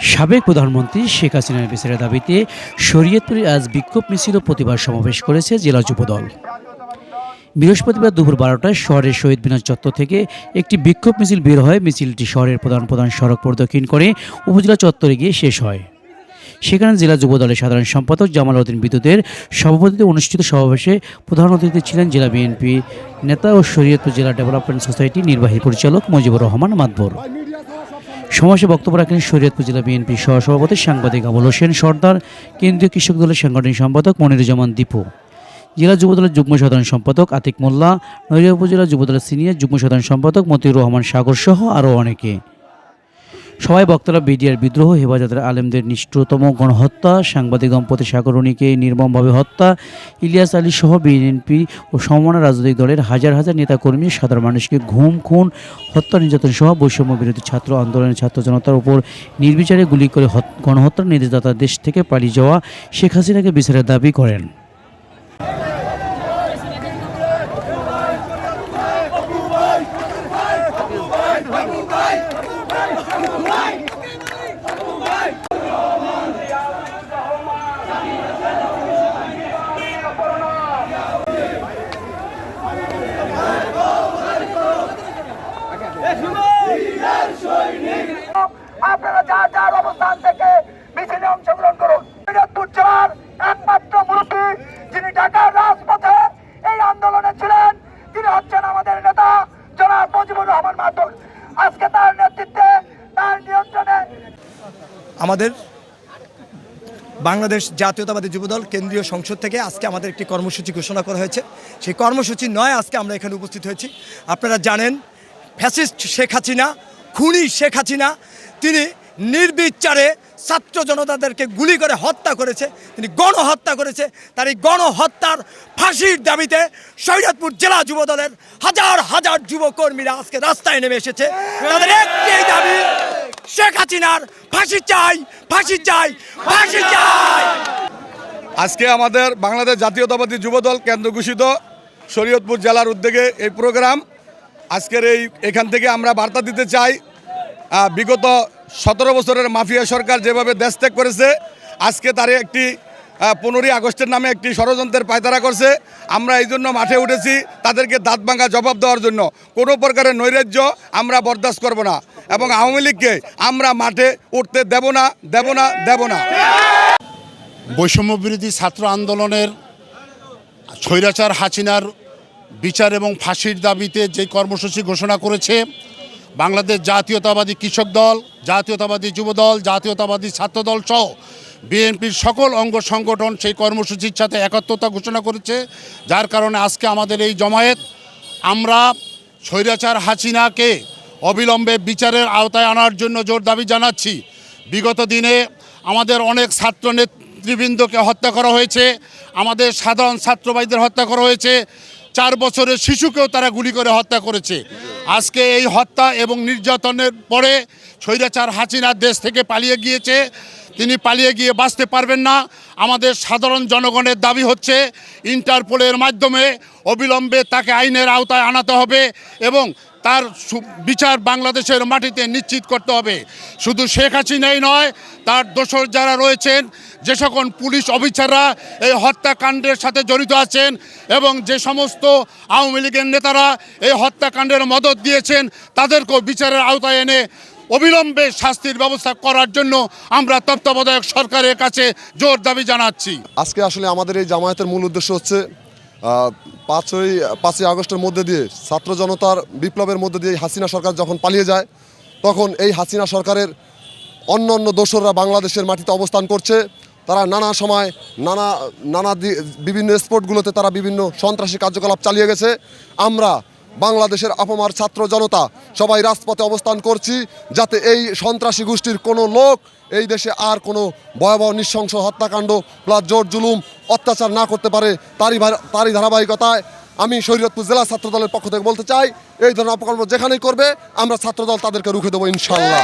সাবেক প্রধানমন্ত্রী শেখ হাসিনার বিচারের দাবিতে শরীয়তপুরে আজ বিক্ষোভ মিছিল ও প্রতিবাদ সমাবেশ করেছে জেলা যুবদল। বৃহস্পতিবার দুপুর 12টায় শহরের শহীদ মিনার চত্বর থেকে একটি বিক্ষোভ মিছিল বের হয়। মিছিলটি শহরের প্রধান প্রধান সড়ক প্রদক্ষিণ করে উপজেলা চত্বরে গিয়ে শেষ হয়। সেখানে জেলা যুবদলের সাধারণ সম্পাদক জামাল উদ্দিন বিদ্যুতের সভাপতিত্বে অনুষ্ঠিত সমাবেশে প্রধান অতিথি ছিলেন জেলা বিএনপি নেতা ও শরীয়তপুর জেলা ডেভেলপমেন্ট সোসাইটির নির্বাহী পরিচালক মুজিবুর রহমান মাতবর। সমাবেশে বক্তব্য রাখেন শরীয়তপুর জেলা বিএনপি সহসভাপতি সাংবাদিক আবুল হোসেন সর্দার, কেন্দ্রীয় কৃষক দলের সাংগঠনিক সম্পাদক মনিরুজ্জামান দীপু, জেলা যুবদলের যুগ্ম সাধারণ সম্পাদক আতিক মোল্লা, নড়িয়া উপজেলা যুবদলের সিনিয়র যুগ্ম সাধারণ সম্পাদক মতিউর রহমান সাগর সহ আরও অনেকে। সবাই বক্তারা বিডিআর বিদ্রোহ, হেফাজতের আলেমদের নিষ্ঠুরতম গণহত্যা, সাংবাদিক দম্পতি সাগরণীকে নির্মমভাবে হত্যা, ইলিয়াস আলী সহ বিএনপি ও সমমনা রাজনৈতিক দলের হাজার হাজার নেতাকর্মী, সাধারণ মানুষকে ঘুম, খুন, হত্যা, নির্যাতন সহ বৈষম্য বিরোধী ছাত্র আন্দোলনের ছাত্র জনতার উপর নির্বিচারে গুলি করে গণহত্যার নির্দেশদাতা দেশ থেকে পালিয়ে যাওয়া শেখ হাসিনাকে বিচারের দাবি করেন। আপনারা যার যার অবস্থান থেকে মিছিলে অংশগ্রহণ করুন। শরীয়তপুর জেলার একমাত্র মুরব্বী যিনি ঢাকার রাজপথে এই আন্দোলনে ছিলেন, তিনি হচ্ছেন আমাদের নেতা জনাব মুজিবুর রহমান মাতবর। আজকে তার নেতৃত্বে, তার নিয়ন্ত্রণে আমাদের বাংলাদেশ জাতীয়তাবাদী যুবদল কেন্দ্রীয় সংসদ থেকে আজকে আমাদের একটি কর্মসূচি ঘোষণা করা হয়েছে। সেই কর্মসূচি নয় আজকে আমরা এখানে উপস্থিত হয়েছি। আপনারা জানেন, ফ্যাসিস্ট শেখ হাসিনা, খুনি শেখ হাসিনা, তিনি নির্বিচারে ছাত্র জনতাদেরকে গুলি করে হত্যা করেছে, তিনি গণহত্যা করেছে। তার এই গণহত্যার ফাঁসির দাবিতে শরীয়তপুর জেলা যুবদলের হাজার হাজার যুবকর্মীরা আজকে রাস্তায় নেমে এসেছে। তাদের একটি দাবি, শেখ হাসিনার ফাঁসি চাই, ফাঁসি চাই, ফাঁসি চাই। আজকে আমাদের বাংলাদেশ জাতীয়তাবাদী যুবদল কেন্দ্র ঘোষিত শরীয়তপুর জেলার উদ্যোগে এই প্রোগ্রাম। আজকের এখান থেকে আমরা বার্তা দিতে চাই, বিগত 17 বছরের মাফিয়া সরকার যেভাবে দেশ ত্যাগ করেছে, আজকে তার একটি 15ই আগস্টের নামে একটি ষড়যন্ত্রের পায়তারা করছে। আমরা এই জন্য মাঠে উঠেছি তাদেরকে দাঁত ভাঙা জবাব দেওয়ার জন্য। কোনো প্রকারের নৈরাজ্য আমরা বরদাস্ত করব না এবং আওয়ামী লীগকে আমরা মাঠে উঠতে দেব না, দেব না, দেব না। বৈষম্য বিরোধী ছাত্র আন্দোলনের স্বৈরাচার হাসিনার বিচার এবং ফাঁসির দাবিতে যে কর্মসূচি ঘোষণা করেছে বাংলাদেশ জাতীয়তাবাদী কৃষক দল, জাতীয়তাবাদী যুবদল, জাতীয়তাবাদী ছাত্রদল সহ বিএনপির সকল অঙ্গ সংগঠন সেই কর্মসূচির সাথে একাত্মতা ঘোষণা করেছে। যার কারণে আজকে আমাদের এই জমায়েত, আমরা স্বৈরাচার হাসিনাকে অবিলম্বে বিচারের আওতায় আনার জন্য জোর দাবি জানাচ্ছি। বিগত দিনে আমাদের অনেক ছাত্র নেতৃবৃন্দকে হত্যা করা হয়েছে, আমাদের সাধারণ ছাত্রভাইদের হত্যা করা হয়েছে, 4 বছরের শিশুকেও তারা গুলি করে হত্যা করেছে। আজকে এই হত্যা এবং নির্যাতনের পরে স্বৈরাচার হাসিনা দেশ থেকে পালিয়ে গিয়েছে। তিনি পালিয়ে গিয়ে বাঁচতে পারবেন না। আমাদের সাধারণ জনগণের দাবি হচ্ছে ইন্টারপোলের মাধ্যমে অবিলম্বে তাকে আইনের আওতায় আনাতে হবে এবং তার বিচার বাংলাদেশের মাটিতে নিশ্চিত করতে হবে। শুধু শেখ হাসিনাই নয়, তার দোসর যারা রয়েছেন, যে সকল পুলিশ অফিসাররা এই হত্যাকাণ্ডের সাথে জড়িত আছেন এবং যে সমস্ত আওয়ামী লীগের নেতারা এই হত্যাকাণ্ডের মদত দিয়েছেন, তাদেরকেও বিচারের আওতায় এনে অবিলম্বে শাস্তির ব্যবস্থা করার জন্য আমরা তত্ত্বাবধায়ক সরকারের কাছে জোর দাবি জানাচ্ছি। আজকে আসলে আমাদের এই জামায়াতের মূল উদ্দেশ্য হচ্ছে 5ই আগস্টের মধ্যে দিয়ে ছাত্র জনতার বিপ্লবের মধ্যে দিয়ে হাসিনা সরকার যখন পালিয়ে যায়, তখন এই হাসিনা সরকারের অন্য অন্য দোসররা বাংলাদেশের মাটিতে অবস্থান করছে। তারা নানা সময় বিভিন্ন স্পটগুলোতে তারা বিভিন্ন সন্ত্রাসী কার্যকলাপ চালিয়ে গেছে। আমরা বাংলাদেশের আপামর ছাত্র জনতা সবাই রাজপথে অবস্থান করছি, যাতে এই সন্ত্রাসী গোষ্ঠীর কোনো লোক এই দেশে আর কোনো ভয়াবহ নৃশংস হত্যাকাণ্ড প্লাস জোর জুলুম অত্যাচার না করতে পারে। তারই ধারাবাহিকতায় আমি শরীয়তপুর জেলা ছাত্রদলের পক্ষ থেকে বলতে চাই, এই ধরনের অপকর্ম যেখানেই করবে আমরা ছাত্রদল তাদেরকে রুখে দেবো ইনশাল্লাহ।